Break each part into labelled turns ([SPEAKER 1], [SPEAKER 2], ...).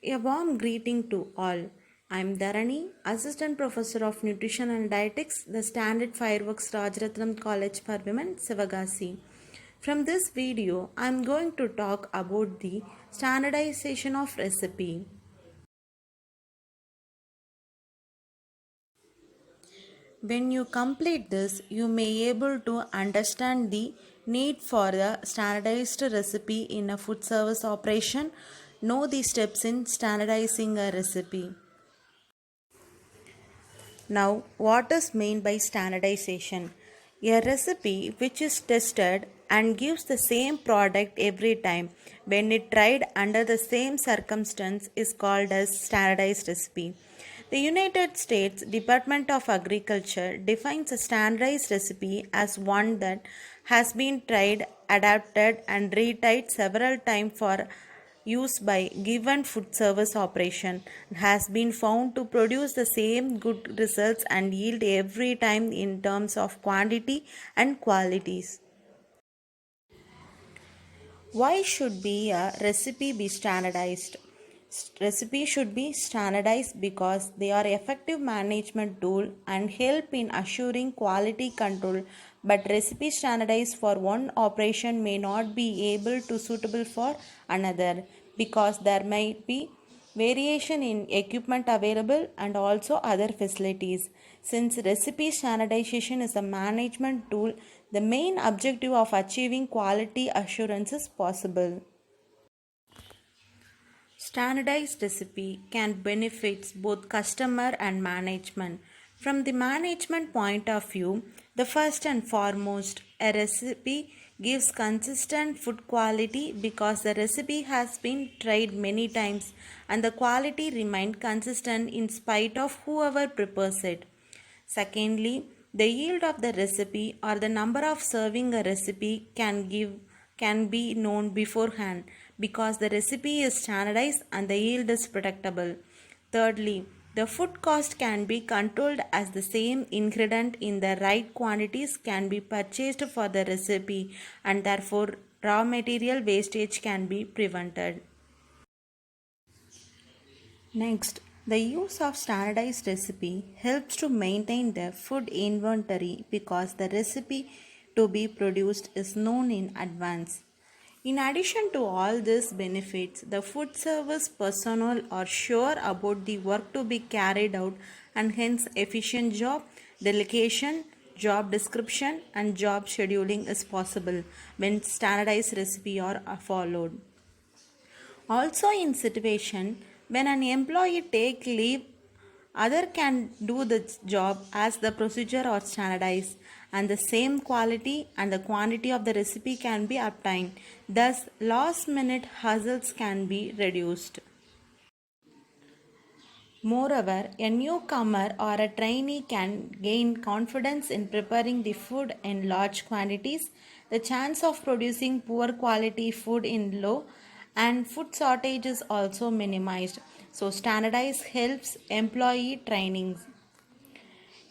[SPEAKER 1] A warm greeting to all. I'm Dharani, Assistant Professor of Nutrition and Dietetics, the Standard Fireworks Rajaratnam College for Women, Sivagasi. From this video, I'm going to talk about the standardization of recipe. When you complete this, you may able to understand the need for the standardized recipe in a food service operation, know the steps in standardizing a recipe. Now, what is meant by standardization? A recipe which is tested and gives the same product every time when it tried under the same circumstance is called as standardized recipe. The United States Department of Agriculture defines a standardized recipe as one that has been tried, adapted and retried several times for used by given food service operation has been found to produce the same good results and yield every time in terms of quantity and qualities. Why should be a recipe be standardized? Recipe should be standardized because they are effective management tool and help in assuring quality control, but recipe standardized for one operation may not be able to suitable for another because there might be variation in equipment available and also other facilities. Since recipe standardization is a management tool, the main objective of achieving quality assurance is possible. Standardized recipe can benefit both customer and management. From the management point of view, the first and foremost, a recipe gives consistent food quality because the recipe has been tried many times and the quality remained consistent in spite of whoever prepares it. Secondly, the yield of the recipe or the number of serving a recipe can be known beforehand because the recipe is standardized and the yield is predictable. Thirdly, the food cost can be controlled as the same ingredient in the right quantities can be purchased for the recipe and therefore raw material wastage can be prevented. Next, the use of standardized recipe helps to maintain the food inventory because the recipe to be produced is known in advance. In addition to all these benefits, the food service personnel are sure about the work to be carried out and hence efficient job, delegation, job description and job scheduling is possible when standardized recipe are followed. Also in situation when an employee take leave, other can do the job as the procedure or standardized and the same quality and the quantity of the recipe can be obtained. Thus last minute hustles can be reduced. Moreover, a newcomer or a trainee can gain confidence in preparing the food in large quantities. The chance of producing poor quality food in low and food shortage is also minimized. So, standardized helps employee training.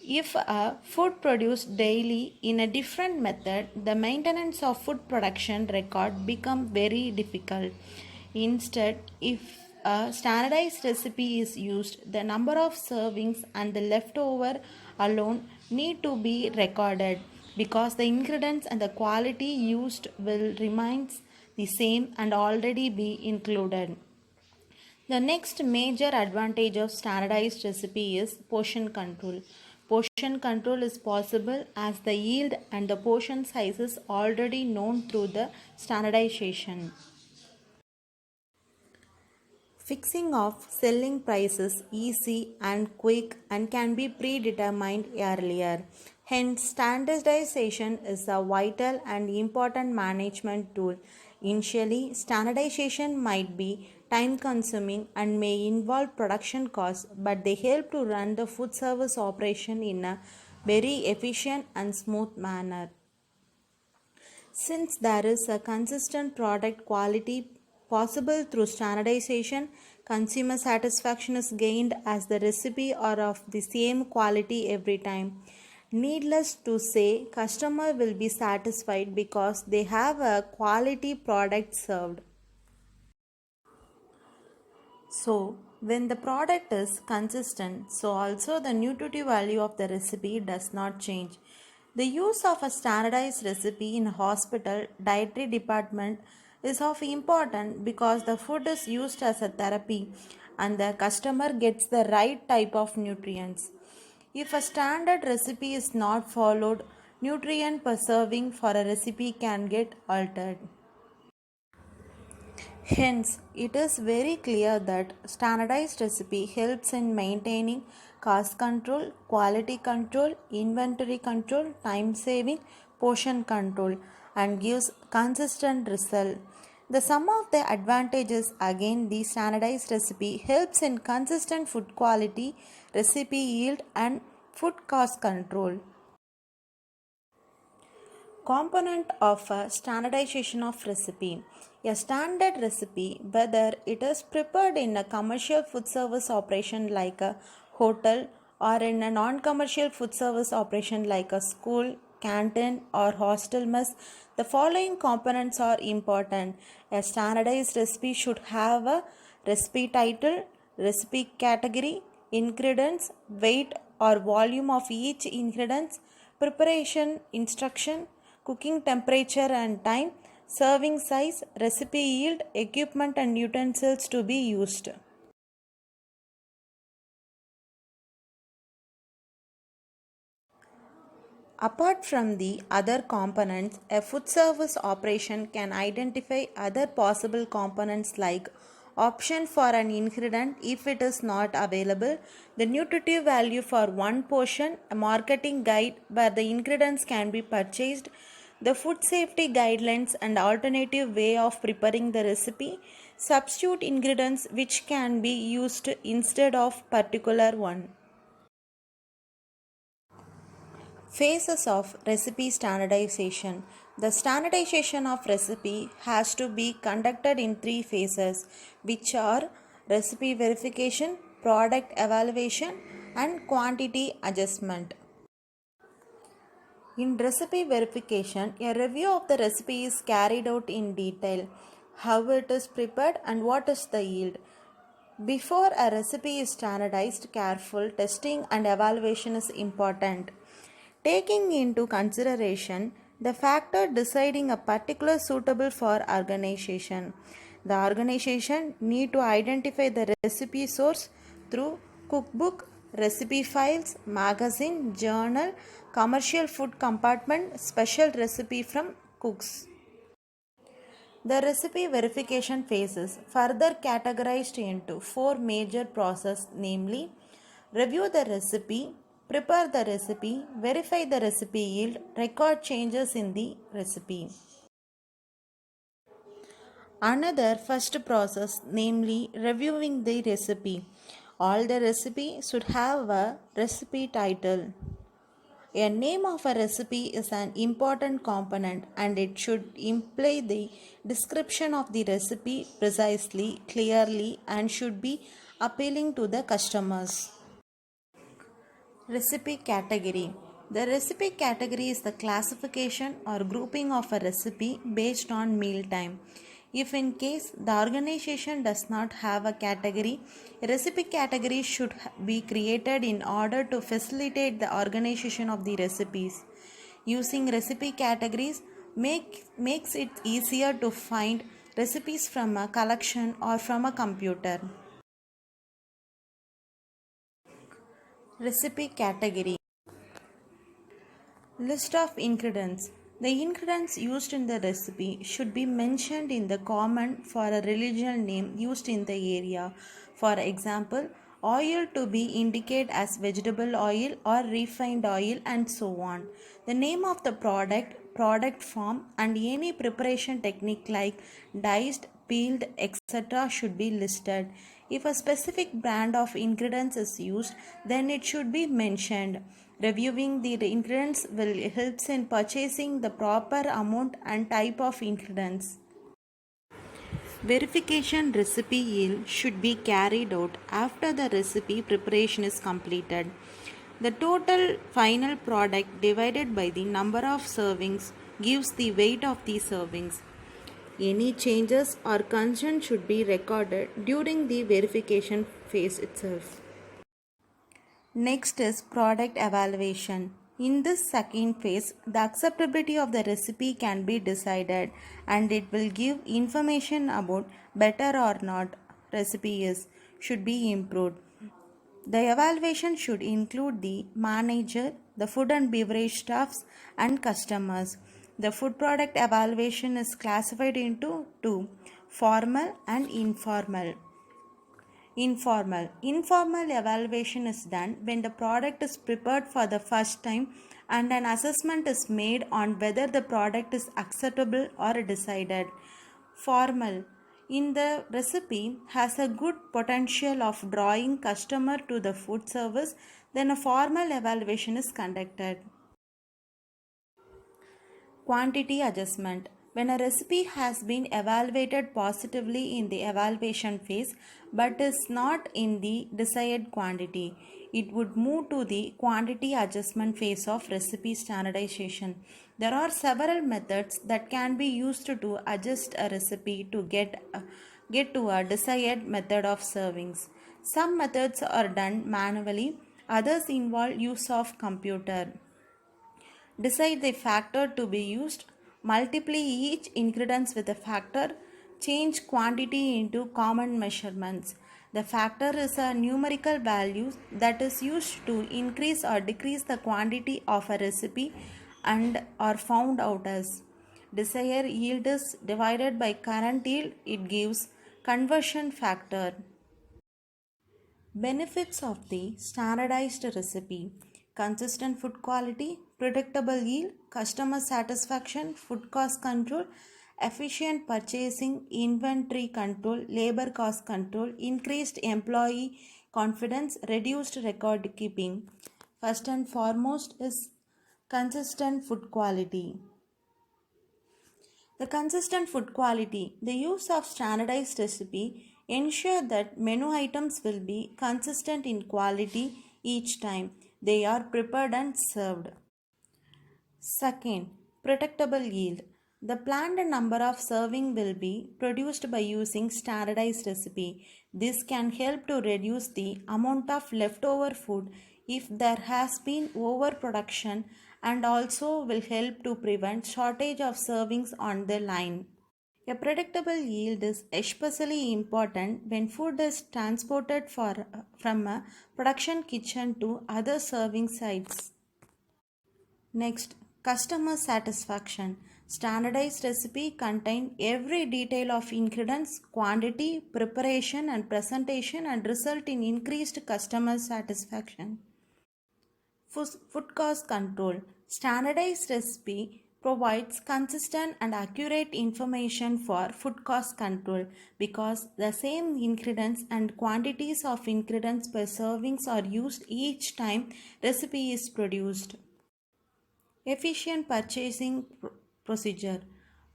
[SPEAKER 1] If a food produced daily in a different method, the maintenance of food production record become very difficult. Instead, if a standardized recipe is used, the number of servings and the leftover alone need to be recorded because the ingredients and the quality used will remain the same and already be included. The next major advantage of standardized recipe is portion control. Portion control is possible as the yield and the portion size is already known through the standardization. Fixing of selling price is easy and quick and can be predetermined earlier. Hence, standardization is a vital and important management tool. Initially, standardization might be time consuming and may involve production costs, but they help to run the food service operation in a very efficient and smooth manner. Since there is a consistent product quality possible through standardization, consumer satisfaction is gained as the recipe are of the same quality every time. Needless to say, customer will be satisfied because they have a quality product served. So, when the product is consistent, so also the nutritive value of the recipe does not change. The use of a standardized recipe in a hospital dietary department is of important because the food is used as a therapy and the customer gets the right type of nutrients. If a standard recipe is not followed, nutrient per serving for a recipe can get altered. Hence, it is very clear that standardized recipe helps in maintaining cost control, quality control, inventory control, time saving, portion control, and gives consistent result. The sum of the advantages again the standardized recipe helps in consistent food quality, recipe yield, and food cost control. Component of a standardization of recipe. A standard recipe, whether it is prepared in a commercial food service operation like a hotel or in a non commercial food service operation like a school, canteen, or hostel mess, the following components are important. A standardized recipe should have a recipe title, recipe category, ingredients, weight or volume of each ingredient, preparation instruction, cooking temperature and time, serving size, recipe yield, equipment and utensils to be used. Apart from the other components, a food service operation can identify other possible components like option for an ingredient if it is not available, the nutritive value for one portion, a marketing guide where the ingredients can be purchased, the food safety guidelines and alternative way of preparing the recipe, substitute ingredients which can be used instead of particular one. Phases of recipe standardization. The standardization of recipe has to be conducted in three phases, which are recipe verification, product evaluation, and quantity adjustment. In recipe verification, a review of the recipe is carried out in detail, how it is prepared and what is the yield. Before a recipe is standardized, careful testing and evaluation is important. Taking into consideration the factor deciding a particular suitable for organization. The organization need to identify the recipe source through cookbook, recipe files, magazine, journal, commercial food compartment, special recipe from cooks. The recipe verification phases further categorized into four major processes, namely review the recipe, prepare the recipe, verify the recipe yield, record changes in the recipe. Another first process, namely reviewing the recipe. All the recipe should have a recipe title. A name of a recipe is an important component and it should imply the description of the recipe precisely, clearly, and should be appealing to the customers. Recipe category. The recipe category is the classification or grouping of a recipe based on meal time. If in case the organization does not have a category, a recipe category should be created in order to facilitate the organization of the recipes. Using recipe categories makes it easier to find recipes from a collection or from a computer. Recipe category. List of ingredients. The ingredients used in the recipe should be mentioned in the comment for a religion name used in the area. For example, oil to be indicated as vegetable oil or refined oil and so on. The name of the product, product form and any preparation technique like diced, peeled, etc. should be listed. If a specific brand of ingredients is used, then it should be mentioned. Reviewing the ingredients will helps in purchasing the proper amount and type of ingredients. Verification recipe yield should be carried out after the recipe preparation is completed. The total final product divided by the number of servings gives the weight of the servings. Any changes or concerns should be recorded during the verification phase itself. Next is product evaluation. In this second phase, the acceptability of the recipe can be decided and it will give information about better or not recipe is should be improved. The evaluation should include the manager, the food and beverage staffs, and customers. The food product evaluation is classified into two, formal and informal. Informal evaluation is done when the product is prepared for the first time and an assessment is made on whether the product is acceptable or decided. Formal in the recipe has a good potential of drawing customer to the food service, then a formal evaluation is conducted. Quantity adjustment. When a recipe has been evaluated positively in the evaluation phase but is not in the desired quantity, it would move to the quantity adjustment phase of recipe standardization. There are several methods that can be used to adjust a recipe to get to a desired method of servings. Some methods are done manually, others involve use of computer. Decide the factor to be used. Multiply each ingredient with a factor. Change quantity into common measurements. The factor is a numerical value that is used to increase or decrease the quantity of a recipe and are found out as. Desired yield is divided by current yield. It gives conversion factor. Benefits of the standardized recipe: consistent food quality, predictable yield, customer satisfaction, food cost control, efficient purchasing, inventory control, labor cost control, increased employee confidence, reduced record keeping. First and foremost is consistent food quality. The consistent food quality. The use of standardized recipe ensure that menu items will be consistent in quality each time they are prepared and served. Second, predictable yield. The planned number of serving will be produced by using standardized recipe. This can help to reduce the amount of leftover food if there has been overproduction and also will help to prevent shortage of servings on the line. A predictable yield is especially important when food is transported from a production kitchen to other serving sites. Next, customer satisfaction. Standardized recipe contain every detail of ingredients, quantity, preparation and presentation and result in increased customer satisfaction. Food cost control. Standardized recipe provides consistent and accurate information for food cost control because the same ingredients and quantities of ingredients per servings are used each time recipe is produced. Efficient purchasing procedure.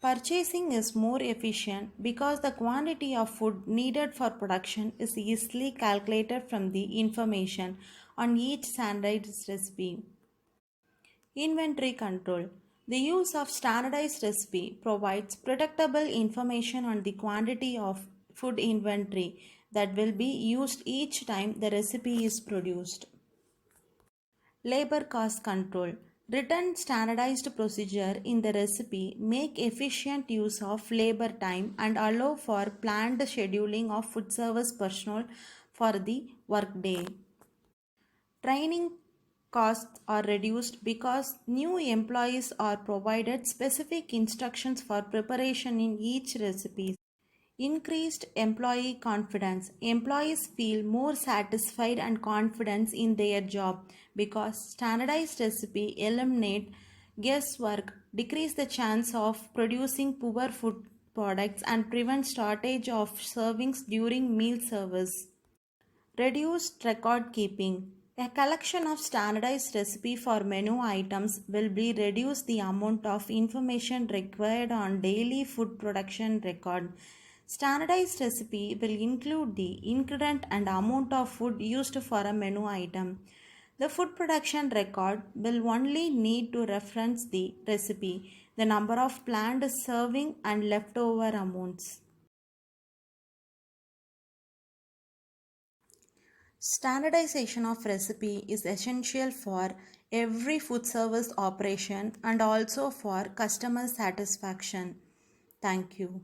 [SPEAKER 1] Purchasing is more efficient because the quantity of food needed for production is easily calculated from the information on each standardized recipe. Inventory control. The use of standardized recipe provides predictable information on the quantity of food inventory that will be used each time the recipe is produced. Labor cost control. Written standardized procedure in the recipe make efficient use of labor time and allow for planned scheduling of food service personnel for the workday. Training costs are reduced because new employees are provided specific instructions for preparation in each recipe. Increased employee confidence. Employees feel more satisfied and confident in their job because standardized recipe eliminate guesswork, decrease the chance of producing poor food products and prevent shortage of servings during meal service. Reduced record keeping. A collection of standardized recipe for menu items will be reduce the amount of information required on daily food production record. Standardized recipe will include the ingredient and amount of food used for a menu item. The food production record will only need to reference the recipe. the number of planned serving, and leftover amounts. Standardization of recipe is essential for every food service operation and also for customer satisfaction. Thank you.